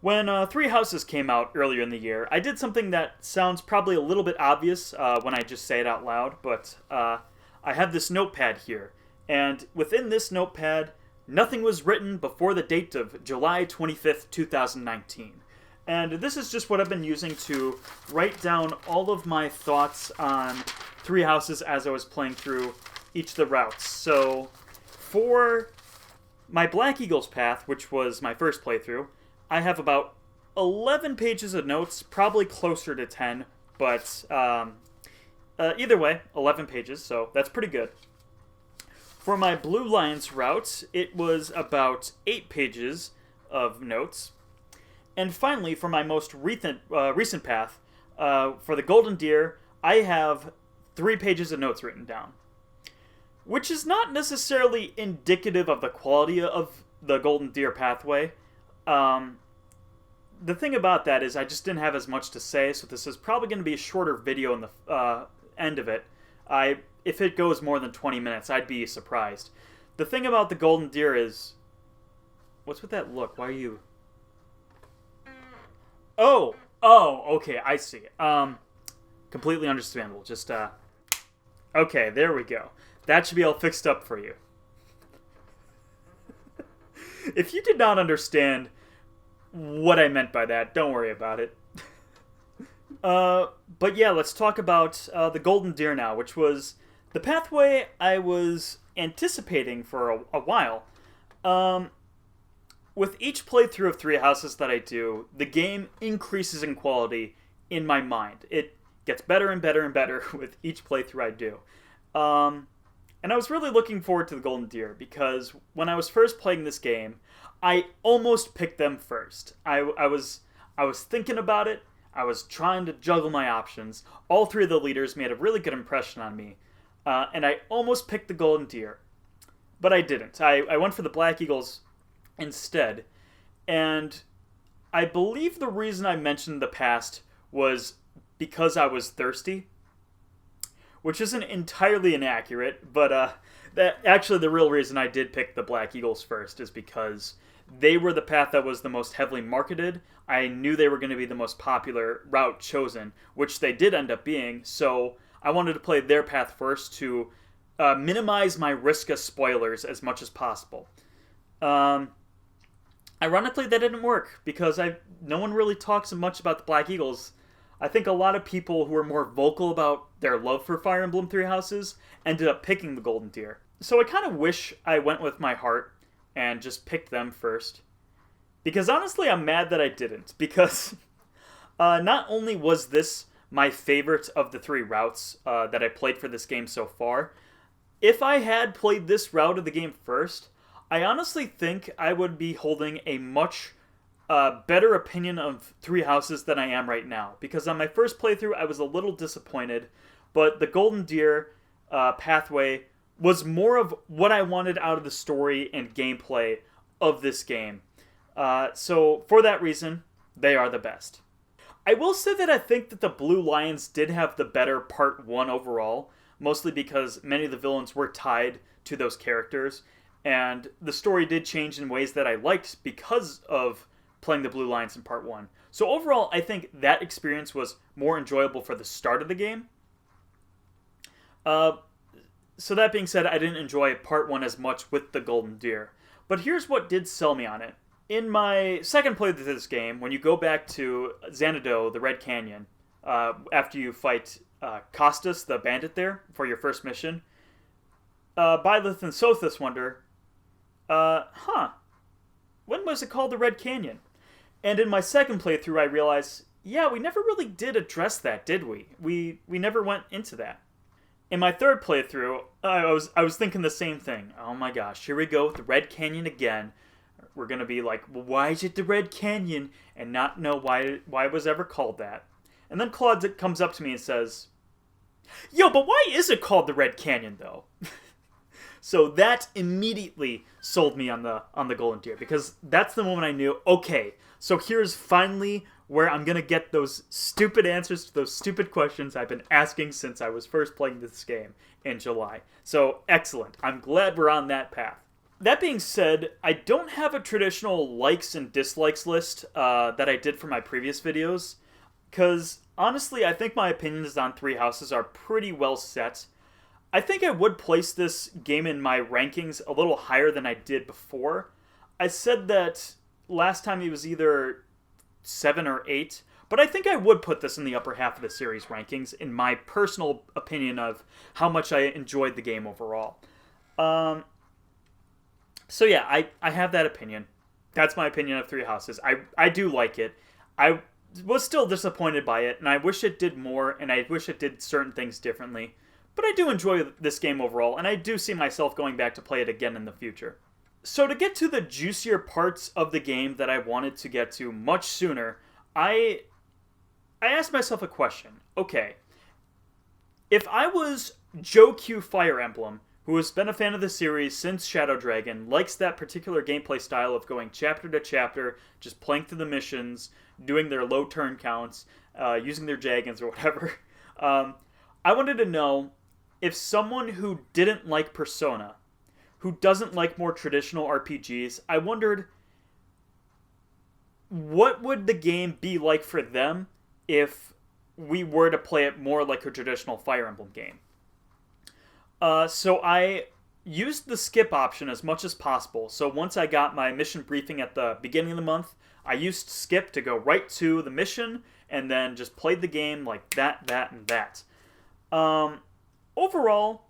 When Three Houses came out earlier in the year, I did something that sounds probably a little bit obvious when I just say it out loud, but I have this notepad here, and within this notepad, nothing was written before the date of July 25th, 2019. And this is just what I've been using to write down all of my thoughts on Three Houses as I was playing through each of the routes. So, for my Black Eagles path, which was my first playthrough, I have about 11 pages of notes, probably closer to 10, but either way, 11 pages, so that's pretty good. For my Blue Lions route, it was about 8 pages of notes. And finally, for my most recent path, for the Golden Deer, I have 3 pages of notes written down. Which is not necessarily indicative of the quality of the Golden Deer pathway. The thing about that is I just didn't have as much to say, so this is probably going to be a shorter video in the end of it. If it goes more than 20 minutes, I'd be surprised. The thing about the Golden Deer is... What's with that look? Why are you... Oh, okay, I see. Completely understandable. Just, okay, there we go. That should be all fixed up for you. If you did not understand what I meant by that, don't worry about it. But yeah, let's talk about the Golden Deer now, which was the pathway I was anticipating for a while. With each playthrough of Three Houses that I do, the game increases in quality in my mind. It gets better and better and better with each playthrough I do. And I was really looking forward to the Golden Deer because when I was first playing this game, I almost picked them first. I was thinking about it. I was trying to juggle my options. All 3 of the leaders made a really good impression on me. And I almost picked the Golden Deer. But I didn't. I went for the Black Eagles instead. And I believe the reason I mentioned the past was because I was thirsty. Which isn't entirely inaccurate, but actually the real reason I did pick the Black Eagles first is because they were the path that was the most heavily marketed. I knew they were going to be the most popular route chosen, which they did end up being, so I wanted to play their path first to minimize my risk of spoilers as much as possible. Ironically, that didn't work, because no one really talks much about the Black Eagles. I think a lot of people who are more vocal about their love for Fire Emblem Three Houses ended up picking the Golden Deer. So I kind of wish I went with my heart and just picked them first. Because honestly, I'm mad that I didn't. Because not only was this my favorite of the 3 routes that I played for this game so far, if I had played this route of the game first, I honestly think I would be holding a much better opinion of Three Houses than I am right now. Because on my first playthrough, I was a little disappointed, but the Golden Deer pathway was more of what I wanted out of the story and gameplay of this game. So for that reason, they are the best. I will say that I think that the Blue Lions did have the better Part 1 overall, mostly because many of the villains were tied to those characters, and the story did change in ways that I liked because of playing the Blue Lions in Part 1. So overall, I think that experience was more enjoyable for the start of the game. So that being said, I didn't enjoy Part 1 as much with the Golden Deer. But here's what did sell me on it. In my second playthrough of this game, when you go back to Xanadu, the Red Canyon, after you fight Costas, the bandit there, for your first mission, Byleth and Sothis wonder, when was it called the Red Canyon? And in my second playthrough, I realized, yeah, we never really did address that, did we? We never went into that. In my third playthrough, I was thinking the same thing. Oh my gosh, here we go with the Red Canyon again. We're gonna be like, well, why is it the Red Canyon? And not know why it was ever called that. And then Claude comes up to me and says, yo, but why is it called the Red Canyon, though? So that immediately sold me on the Golden Deer, because that's the moment I knew, okay, so here's finally where I'm going to get those stupid answers to those stupid questions I've been asking since I was first playing this game in July. So, excellent. I'm glad we're on that path. That being said, I don't have a traditional likes and dislikes list that I did for my previous videos, because honestly, I think my opinions on Three Houses are pretty well set. I think I would place this game in my rankings a little higher than I did before. I said that last time it was either 7 or 8, but I think I would put this in the upper half of the series rankings in my personal opinion of how much I enjoyed the game overall. So yeah, I have that opinion. That's my opinion of Three Houses. I do like it. I was still disappointed by it, and I wish it did more, and I wish it did certain things differently. But I do enjoy this game overall, and I do see myself going back to play it again in the future. So to get to the juicier parts of the game that I wanted to get to much sooner, I asked myself a question. Okay, if I was Joe Q Fire Emblem, who has been a fan of the series since Shadow Dragon, likes that particular gameplay style of going chapter to chapter, just playing through the missions, doing their low turn counts, using their Jaggins or whatever. I wanted to know if someone who didn't like Persona, who doesn't like more traditional RPGs, I wondered what would the game be like for them if we were to play it more like a traditional Fire Emblem game. So I used the skip option as much as possible. So once I got my mission briefing at the beginning of the month, I used skip to go right to the mission and then just played the game like that, and that. Overall,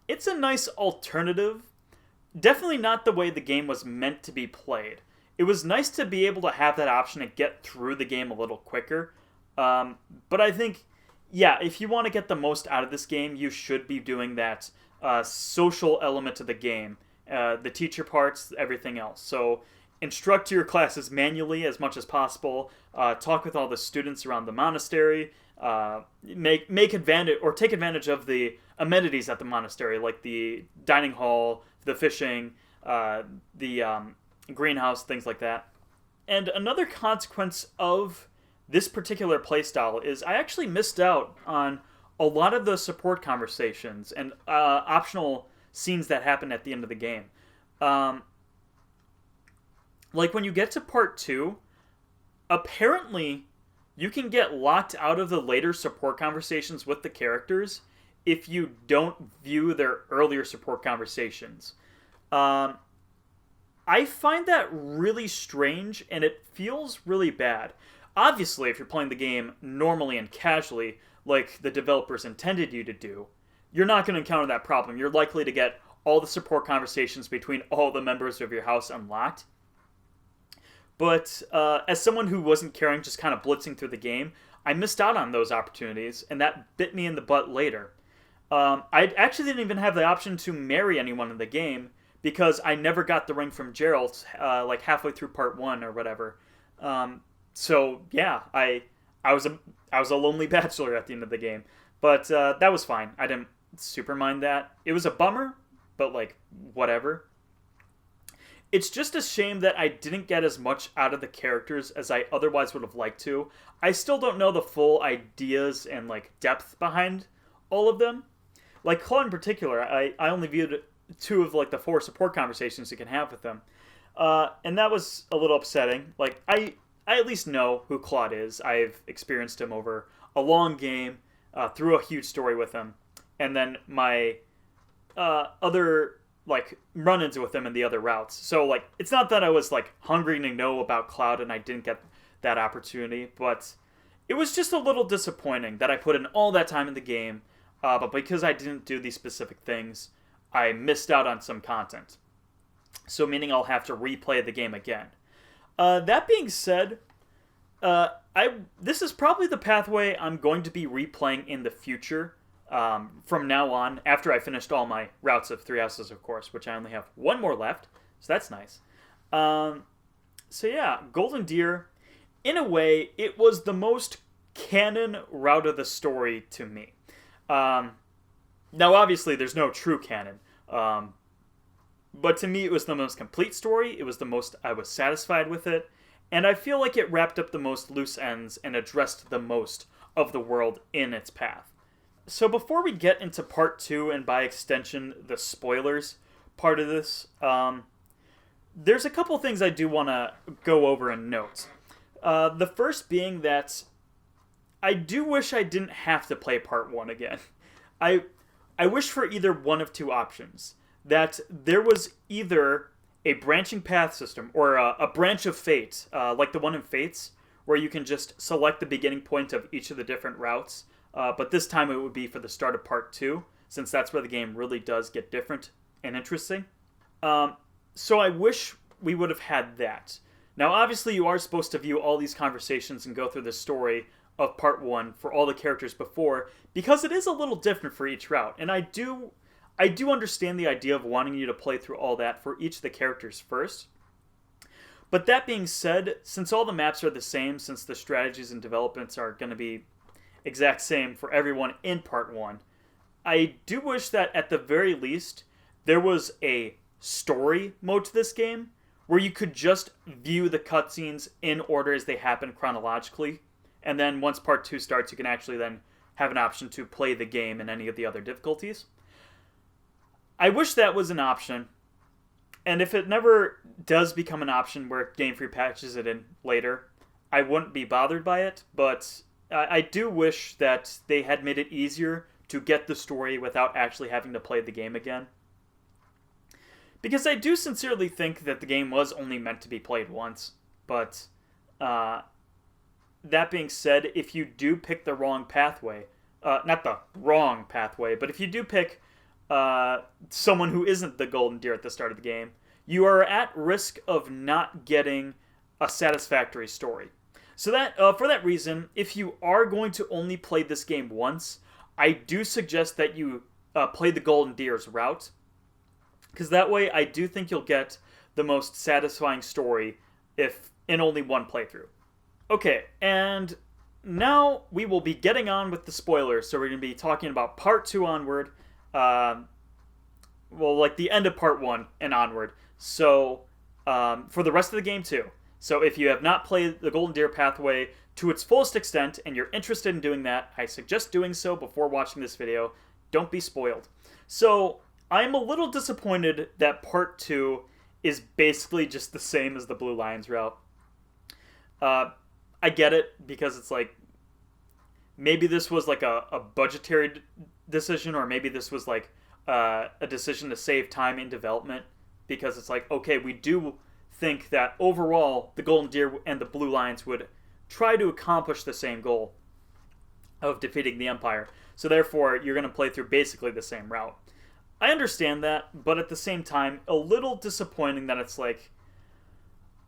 it's a nice alternative. Definitely not the way the game was meant to be played. It was nice to be able to have that option to get through the game a little quicker. But I think, yeah, if you want to get the most out of this game, you should be doing that social element of the game. The teacher parts, everything else. So instruct your classes manually as much as possible. Talk with all the students around the monastery. Make advantage or take advantage of the amenities at the monastery, like the dining hall, the fishing, the greenhouse, things like that. And another consequence of this particular playstyle is I actually missed out on a lot of the support conversations and optional scenes that happen at the end of the game. Like when you get to part 2, apparently you can get locked out of the later support conversations with the characters if you don't view their earlier support conversations. I find that really strange, and it feels really bad. Obviously, if you're playing the game normally and casually, like the developers intended you to do, you're not going to encounter that problem. You're likely to get all the support conversations between all the members of your house unlocked. But as someone who wasn't caring, just kind of blitzing through the game, I missed out on those opportunities, and that bit me in the butt later. I actually didn't even have the option to marry anyone in the game, because I never got the ring from Geralt, like halfway through part 1 or whatever. So yeah, I was a lonely bachelor at the end of the game, but that was fine. I didn't super mind that. It was a bummer, but like whatever. It's just a shame that I didn't get as much out of the characters as I otherwise would have liked to. I still don't know the full ideas and like depth behind all of them. Like Claude in particular, I only viewed 2 of like the 4 support conversations you can have with them, and that was a little upsetting. Like I at least know who Claude is. I've experienced him over a long game, through a huge story with him, and then my other like run-ins with him in the other routes. So like it's not that I was like hungry to know about Cloud and I didn't get that opportunity, but it was just a little disappointing that I put in all that time in the game, but because I didn't do these specific things, I missed out on some content. So meaning I'll have to replay the game again. That being said, this is probably the pathway I'm going to be replaying in the future. From now on, after I finished all my routes of Three Houses, of course, which I only have 1 more left, so that's nice. So yeah, Golden Deer, in a way, it was the most canon route of the story to me. Now, obviously, there's no true canon, but to me, it was the most complete story. It was the most I was satisfied with it, and I feel like it wrapped up the most loose ends and addressed the most of the world in its path. So before we get into part 2, and by extension, the spoilers part of this, there's a couple things I do want to go over and note. The first being that I do wish I didn't have to play part 1 again. I wish for either one of two options. That there was either a branching path system or a branch of fate, like the one in Fates, where you can just select the beginning point of each of the different routes. But this time it would be for the start of part 2, since that's where the game really does get different and interesting. So I wish we would have had that. Now, obviously, you are supposed to view all these conversations and go through the story of part 1 for all the characters before, because it is a little different for each route. And I do understand the idea of wanting you to play through all that for each of the characters first. But that being said, since all the maps are the same, since the strategies and developments are going to be exact same for everyone in part 1, I do wish that at the very least there was a story mode to this game where you could just view the cutscenes in order as they happen chronologically, and then once part 2 starts you can actually then have an option to play the game in any of the other difficulties. I wish that was an option, and if it never does become an option where Game Freak patches it in later, I wouldn't be bothered by it, but I do wish that they had made it easier to get the story without actually having to play the game again. Because I do sincerely think that the game was only meant to be played once, but that being said, if you do pick the wrong pathway, not the wrong pathway, but if you do pick someone who isn't the golden deer at the start of the game, you are at risk of not getting a satisfactory story. So that for that reason, if you are going to only play this game once, I do suggest that you play the golden deer's route, because that way I do think you'll get the most satisfying story if in only one playthrough. Okay, and now we will be getting on with the spoilers, so we're going to be talking about part 2 onward, like the end of part 1 and onward, so for the rest of the game too. So if you have not played the Golden Deer Pathway to its fullest extent and you're interested in doing that, I suggest doing so before watching this video. Don't be spoiled. So I'm a little disappointed that part 2 is basically just the same as the Blue Lions route. I get it, because it's like, maybe this was like a budgetary decision, or maybe this was like a decision to save time in development, because it's like, okay, we do think that overall the Golden Deer and the Blue Lions would try to accomplish the same goal of defeating the Empire, so therefore you're going to play through basically the same route. I understand that, but at the same time, a little disappointing that it's like,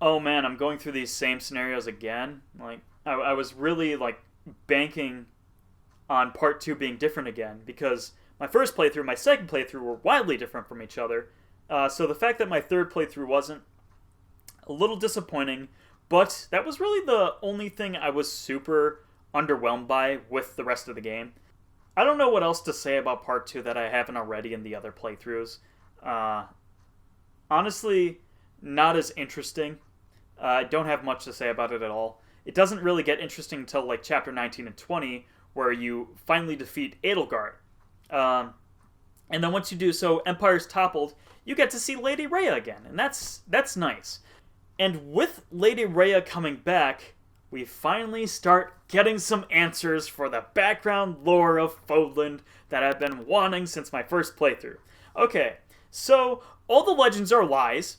oh man, I'm going through these same scenarios again. Like, I was really like banking on part 2 being different again, because my first playthrough, my second playthrough were wildly different from each other. So the fact that my third playthrough wasn't, a little disappointing, but that was really the only thing I was super underwhelmed by with the rest of the game. I don't know what else to say about part 2 that I haven't already in the other playthroughs. Honestly, not as interesting. I don't have much to say about it at all. It doesn't really get interesting until like chapter 19 and 20, where you finally defeat Edelgard. And then once you do so, Empire's toppled, you get to see Lady Rhea again, and that's nice. And with Lady Rhea coming back, we finally start getting some answers for the background lore of Fodland that I've been wanting since my first playthrough. Okay, so all the legends are lies.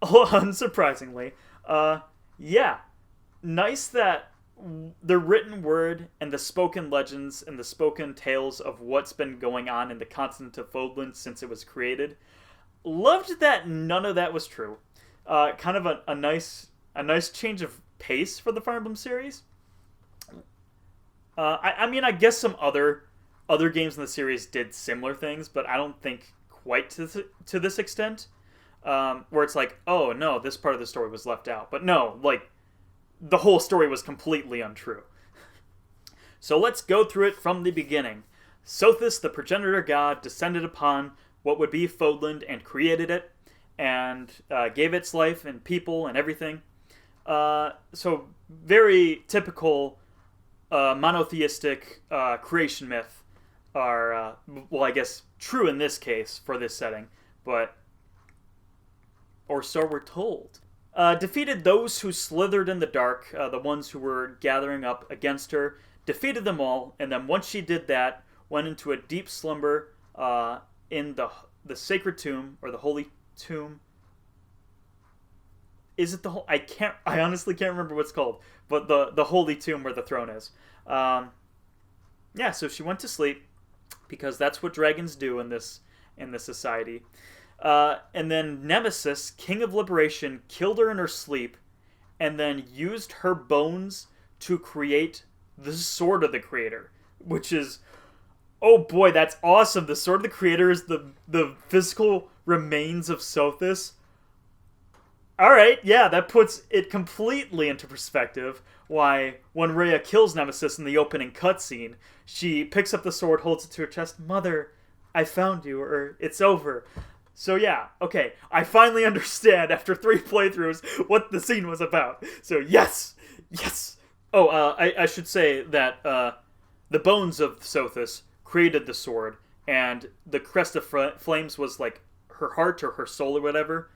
Unsurprisingly. Yeah. Nice that the written word and the spoken legends and the spoken tales of what's been going on in the continent of Fodland since it was created. Loved that none of that was true. Kind of a nice change of pace for the Fire Emblem series. I mean, I guess some other games in the series did similar things, but I don't think quite to this extent. Where it's like, oh no, this part of the story was left out. But no, like, the whole story was completely untrue. So let's go through it from the beginning. Sothis, the progenitor god, descended upon what would be Fodland and created it, and gave its life and people and everything. So very typical monotheistic creation myth are, well, I guess true in this case for this setting, but or so we're told. Defeated those who slithered in the dark, the ones who were gathering up against her, defeated them all, and then once she did that, went into a deep slumber in the sacred tomb, or the holy tomb. Is it the whole? I honestly can't remember what it's called, but the holy tomb where the throne is. Yeah, so she went to sleep because that's what dragons do in this society. And then Nemesis, King of Liberation, killed her in her sleep, and then used her bones to create the Sword of the Creator, which is, oh boy, that's awesome. The Sword of the Creator is the physical remains of Sothis. Alright, yeah, that puts it completely into perspective why when Rhea kills Nemesis in the opening cutscene, she picks up the sword, holds it to her chest, Mother, I found you, or it's over. So yeah, okay, I finally understand after 3 playthroughs what the scene was about. So yes! Oh, I should say that the bones of Sothis created the sword, and the Crest of Flames was like her heart or her soul or whatever.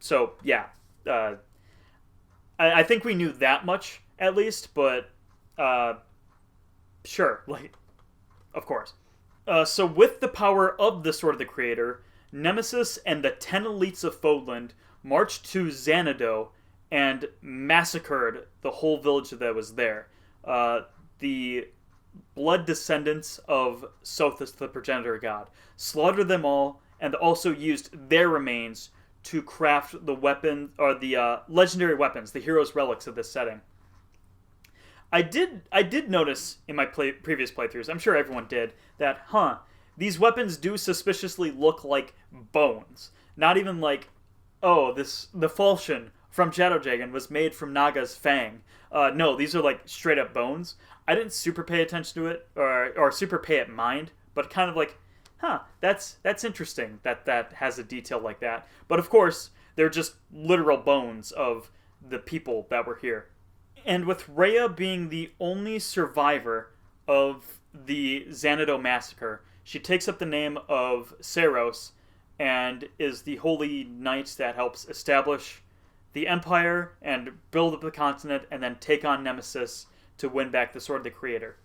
So yeah, I think we knew that much at least, but sure, like, of course. So with the power of the Sword of the Creator, Nemesis and the 10 elites of Fodland marched to Xanadu and massacred the whole village that was there. The blood descendants of Sothis, the progenitor god, slaughtered them all and also used their remains to craft the weapon, or the legendary weapons, the hero's relics of this setting. I did notice in my previous playthroughs, I'm sure everyone did, that, these weapons do suspiciously look like bones. Not even like, oh, the falchion from Shadow Dragon was made from Naga's fang. No, these are like straight up bones. I didn't super pay attention to it, or super pay it mind, but kind of like, that's interesting that has a detail like that. But of course, they're just literal bones of the people that were here. And with Rhea being the only survivor of the Xanadu massacre, she takes up the name of Seros and is the holy knight that helps establish the empire and build up the continent and then take on Nemesis to win back the Sword of the Creator.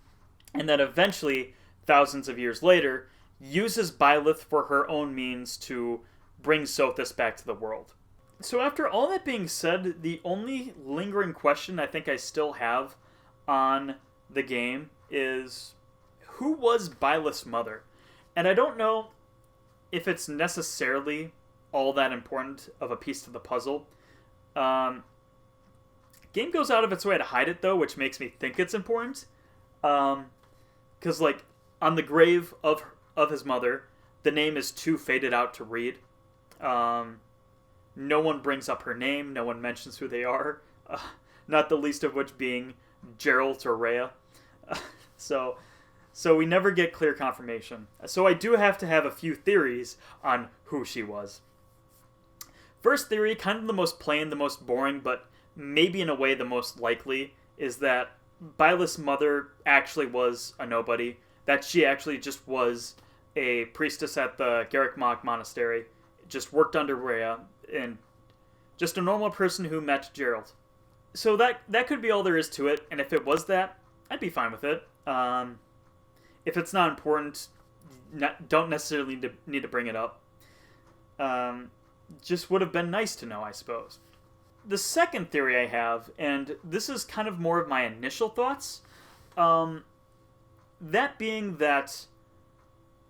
And then eventually, thousands of years later, uses Byleth for her own means to bring Sothis back to the world. So after all that being said, the only lingering question I think I still have on the game is, who was Byleth's mother? And I don't know if it's necessarily all that important of a piece to the puzzle. Game goes out of its way to hide it, though, which makes me think it's important. Because, like, on the grave of his mother, the name is too faded out to read. No one brings up her name. No one mentions who they are. Not the least of which being Geralt or Rhea. So we never get clear confirmation. So I do have to have a few theories on who she was. First theory, kind of the most plain, the most boring, but maybe in a way the most likely, is that Byleth's mother actually was a nobody. That she actually just was a priestess at the Garrick Mach Monastery. Just worked under Rhea, and just a normal person who met Geralt. So that could be all there is to it, and if it was that, I'd be fine with it. If it's not important, don't necessarily need to bring it up. Just would have been nice to know, I suppose. The second theory I have, and this is kind of more of my initial thoughts, that being that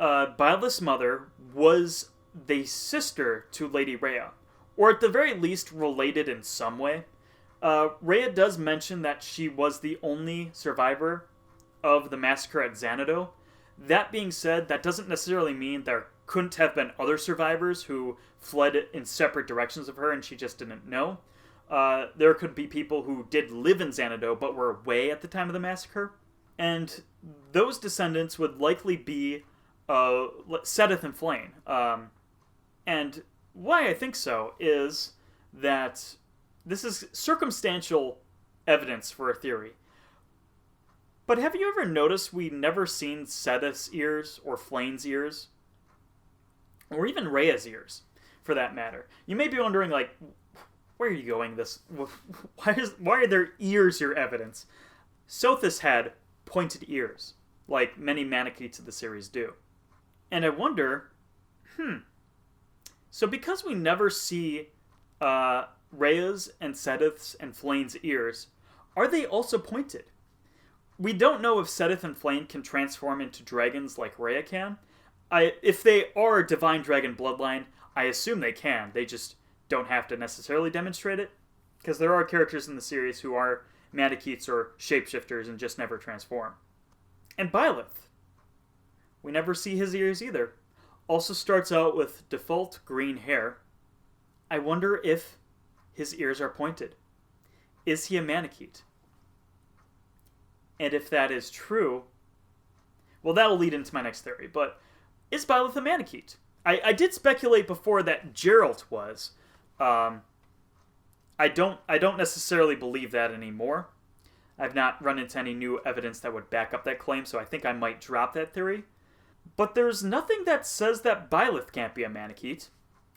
Byleth's mother was the sister to Lady Rhea, or at the very least related in some way. Rhea does mention that she was the only survivor of the massacre at Xanadu. That being said, that doesn't necessarily mean there couldn't have been other survivors who fled in separate directions of her and she just didn't know. There could be people who did live in Xanadu but were away at the time of the massacre. And those descendants would likely be Sedith and Flayn. And why I think so is that this is circumstantial evidence for a theory. But have you ever noticed we never seen Sedith's ears or Flayn's ears? Or even Rhea's ears? for that matter. You may be wondering, like, where are you going this? Why are their ears your evidence? Sothis had pointed ears, like many Manicheets of the series do. And I wonder, so because we never see Rhea's and Seteth's and Flayn's ears, are they also pointed? We don't know if Seteth and Flayn can transform into dragons like Rhea can. If they are a divine dragon bloodline, I assume they can. They just don't have to necessarily demonstrate it, because there are characters in the series who are Manicheets or shapeshifters and just never transform. And Byleth, we never see his ears either. Also starts out with default green hair. I wonder if his ears are pointed. Is he a Manicheet? And if that is true, well, that'll lead into my next theory, but is Byleth a Manicheet? I did speculate before that Geralt was. I don't necessarily believe that anymore. I've not run into any new evidence that would back up that claim, so I think I might drop that theory. But there's nothing that says that Byleth can't be a Manicheet.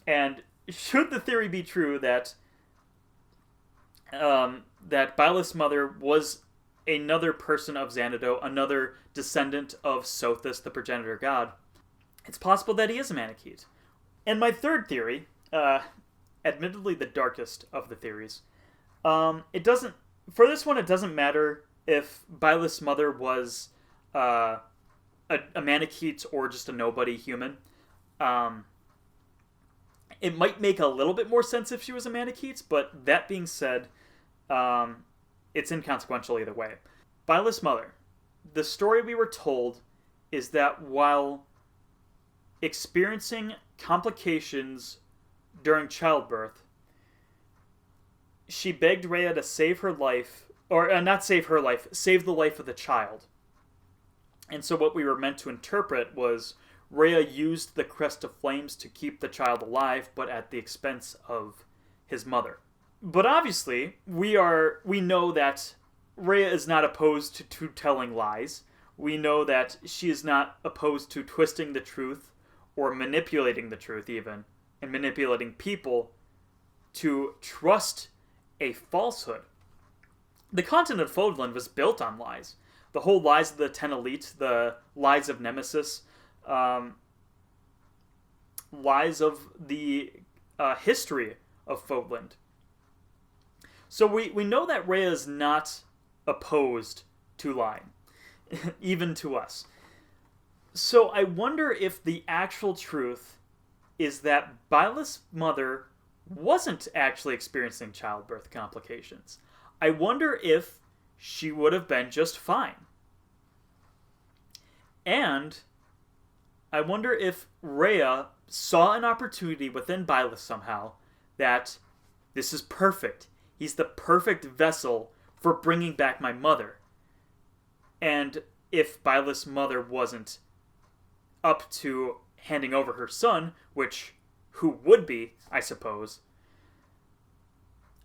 And should the theory be true that Byleth's mother was another person of Xanadu, another descendant of Sothis, the progenitor god, it's possible that he is a Manicheet. And my third theory, admittedly the darkest of the theories, it doesn't matter if Byleth's mother was a Manicheet or just a nobody human. It might make a little bit more sense if she was a Manicheet, but that being said, it's inconsequential either way. Byleth's mother, the story we were told is that while experiencing complications during childbirth, she begged Rhea to save her life, or not save her life, save the life of the child. And so what we were meant to interpret was Rhea used the Crest of Flames to keep the child alive, but at the expense of his mother. But obviously, we know that Rhea is not opposed to telling lies. We know that she is not opposed to twisting the truth or manipulating the truth even, and manipulating people to trust a falsehood. The continent of Fodlan was built on lies. The whole lies of the Ten Elite, the lies of Nemesis, lies of the history of Fodlan. So we know that Rhea is not opposed to lying, even to us. So I wonder if the actual truth is that Byleth's mother wasn't actually experiencing childbirth complications. I wonder if she would have been just fine. And I wonder if Rhea saw an opportunity within Byleth somehow that this is perfect. He's the perfect vessel for bringing back my mother. And if Byleth's mother wasn't up to handing over her son, which who would be, I suppose,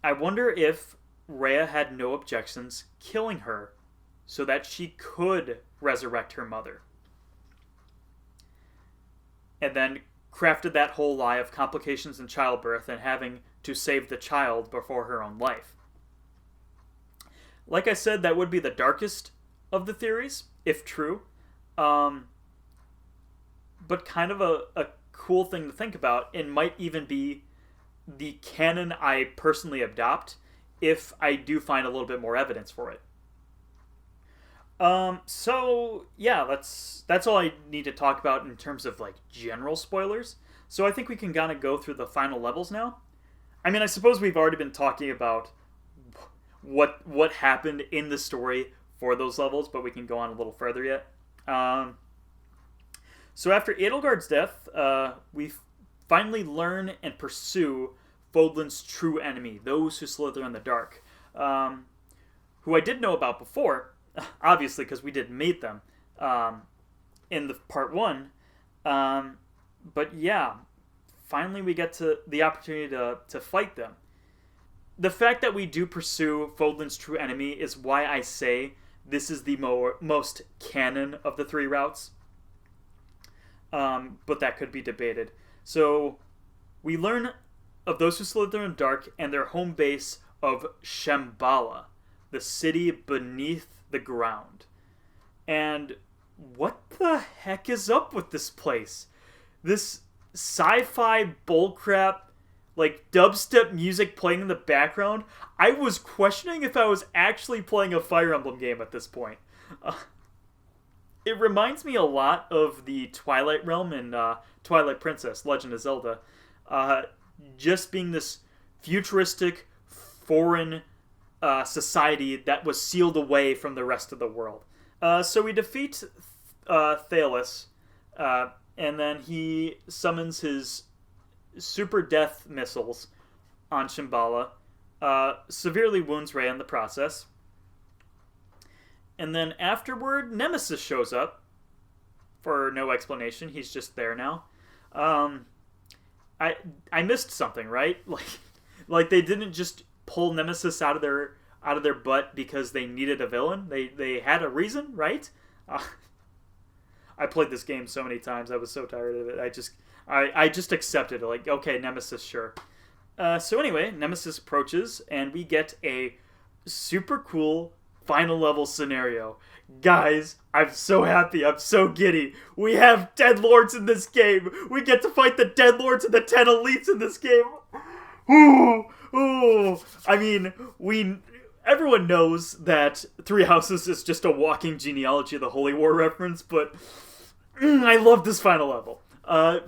I wonder if Rhea had no objections killing her so that she could resurrect her mother. And then crafted that whole lie of complications in childbirth and having to save the child before her own life. Like I said, that would be the darkest of the theories, if true. But kind of a cool thing to think about, and might even be the canon I personally adopt if I do find a little bit more evidence for it. So yeah, that's all I need to talk about in terms of like general spoilers. So I think we can kind of go through the final levels now. I mean, I suppose we've already been talking about what happened in the story for those levels, but we can go on a little further yet. So after Edelgard's death, we finally learn and pursue Fodlan's true enemy, those who slither in the dark, who I did know about before, obviously because we did meet them in the part 1. But yeah, finally we get to the opportunity to fight them. The fact that we do pursue Fodlan's true enemy is why I say this is the most canon of the 3 routes. But that could be debated. So we learn of those who slither in the dark and their home base of Shambhala, the city beneath the ground. And what the heck is up with this place? This sci-fi bullcrap, like dubstep music playing in the background. I was questioning if I was actually playing a Fire Emblem game at this point. It reminds me a lot of the Twilight Realm in Twilight Princess, Legend of Zelda. Just being this futuristic, foreign society that was sealed away from the rest of the world. So we defeat Thalos, and then he summons his super death missiles on Shambhala, severely wounds Rei in the process. And then afterward, Nemesis shows up for no explanation. He's just there now. I missed something, right? Like they didn't just pull Nemesis out of their butt because they needed a villain. They had a reason, right? I played this game so many times. I was so tired of it. I just accepted it. Like, okay, Nemesis, sure. So anyway, Nemesis approaches, and we get a super cool final level scenario. Guys, I'm so happy. I'm so giddy. We have Dead Lords in this game. We get to fight the Dead Lords and the 10 Elites in this game. Ooh. I mean, everyone knows that Three Houses is just a walking genealogy of the Holy War reference, but I love this final level.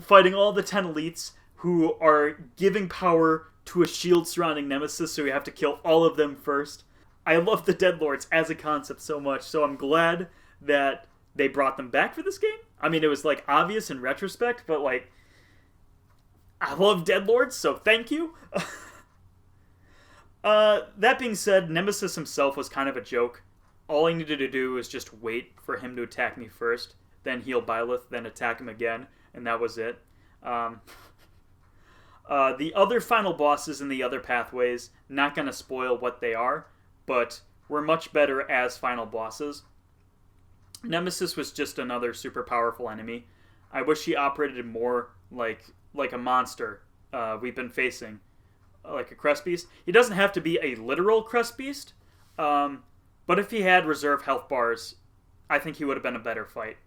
Fighting all the 10 Elites who are giving power to a shield surrounding Nemesis, so we have to kill all of them first. I love the Dead Lords as a concept so much, so I'm glad that they brought them back for this game. I mean, it was, like, obvious in retrospect, but, like, I love Dead Lords, so thank you. That being said, Nemesis himself was kind of a joke. All I needed to do was just wait for him to attack me first, then heal Byleth, then attack him again, and that was it. The other final bosses in the other pathways, not going to spoil what they are, but were much better as final bosses. Nemesis was just another super powerful enemy. I wish he operated more like a monster we've been facing, like a crest beast. He doesn't have to be a literal crest beast, but if he had reserve health bars, I think he would have been a better fight.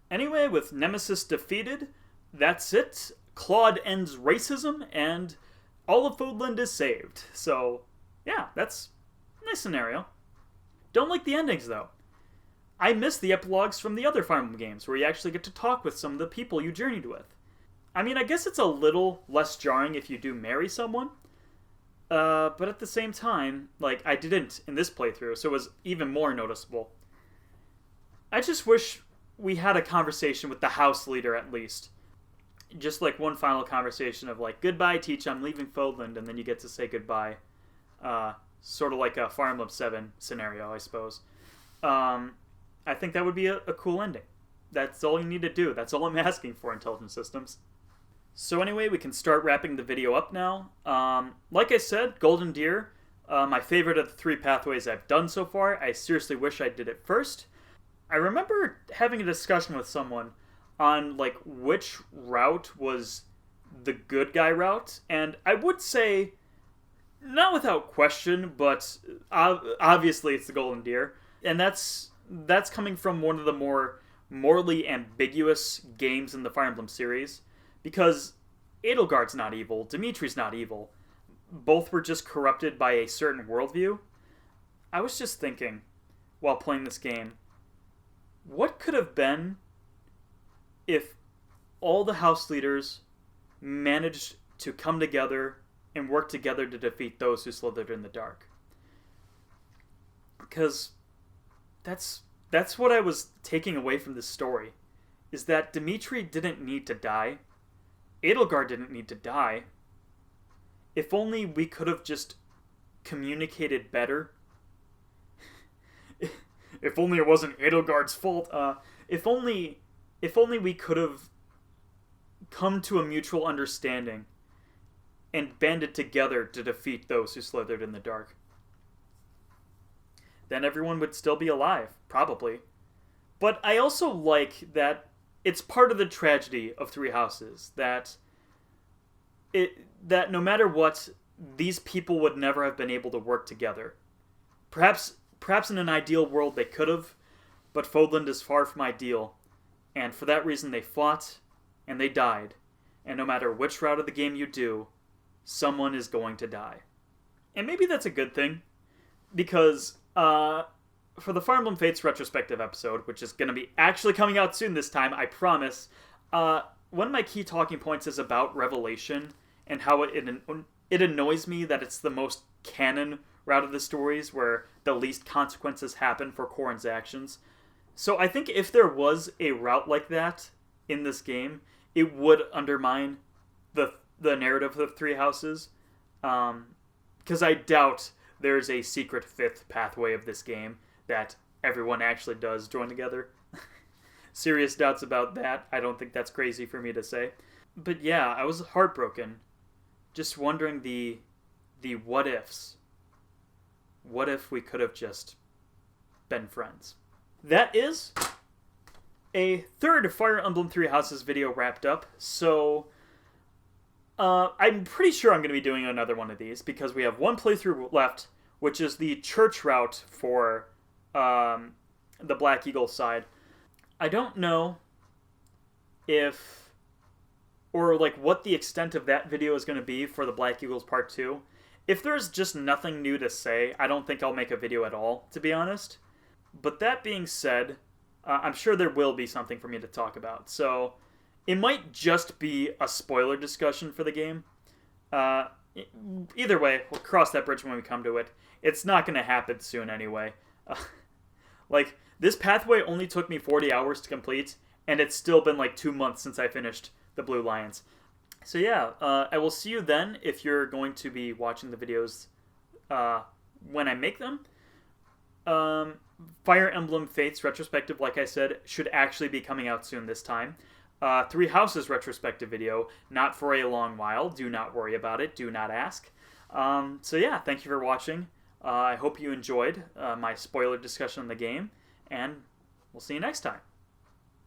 Anyway, with Nemesis defeated, that's it. Claude ends racism, and all of Foodland is saved. So, yeah, that's a nice scenario. Don't like the endings, though. I miss the epilogues from the other Fire Emblem games, where you actually get to talk with some of the people you journeyed with. I mean, I guess it's a little less jarring if you do marry someone, but at the same time, like, I didn't in this playthrough, so it was even more noticeable. I just wish we had a conversation with the house leader, at least. Just, like, one final conversation of, like, goodbye, Teach, I'm leaving Foodland, and then you get to say goodbye. Sort of like a Fire Emblem 7 scenario, I suppose. I think that would be a cool ending. That's all you need to do. That's all I'm asking for, Intelligent Systems. So anyway, we can start wrapping the video up now. Like I said, Golden Deer, my favorite of the 3 pathways I've done so far. I seriously wish I did it first. I remember having a discussion with someone on, like, which route was the good guy route, and I would say, not without question, but obviously it's the Golden Deer, and that's coming from one of the more morally ambiguous games in the Fire Emblem series, because Edelgard's not evil, Dimitri's not evil, both were just corrupted by a certain worldview. I was just thinking, while playing this game, what could have been if all the house leaders managed to come together and work together to defeat those who slithered in the dark? Because that's what I was taking away from this story, is that Dimitri didn't need to die. Edelgard didn't need to die. If only we could have just communicated better. If only it wasn't Edelgard's fault. If only we could have come to a mutual understanding and banded together to defeat those who slithered in the dark. Then everyone would still be alive, probably. But I also like that it's part of the tragedy of Three Houses that that no matter what, these people would never have been able to work together. Perhaps in an ideal world they could have, but Fodland is far from ideal, and for that reason they fought, and they died, and no matter which route of the game you do, someone is going to die. And maybe that's a good thing, because for the Fire Emblem Fates retrospective episode, which is going to be actually coming out soon this time, I promise, one of my key talking points is about Revelation, and how it annoys me that it's the most canon route of the stories where the least consequences happen for Corrin's actions. So I think if there was a route like that in this game, it would undermine the narrative of Three Houses. Because I doubt there's a secret fifth pathway of this game that everyone actually does join together. Serious doubts about that. I don't think that's crazy for me to say. But yeah, I was heartbroken. Just wondering the what ifs. What if we could have just been friends? That is a third Fire Emblem Three Houses video wrapped up. So I'm pretty sure I'm going to be doing another one of these because we have one playthrough left, which is the church route for the Black Eagle side. I don't know what the extent of that video is going to be for the Black Eagles Part 2. If there's just nothing new to say, I don't think I'll make a video at all, to be honest. But that being said, I'm sure there will be something for me to talk about. So it might just be a spoiler discussion for the game. Either way, we'll cross that bridge when we come to it. It's not going to happen soon anyway. This pathway only took me 40 hours to complete, and it's still been 2 months since I finished the Blue Lions. So yeah, I will see you then if you're going to be watching the videos when I make them. Fire Emblem Fates retrospective, like I said, should actually be coming out soon this time. Three Houses retrospective video, not for a long while. Do not worry about it. Do not ask. So yeah, thank you for watching. I hope you enjoyed my spoiler discussion on the game, and we'll see you next time.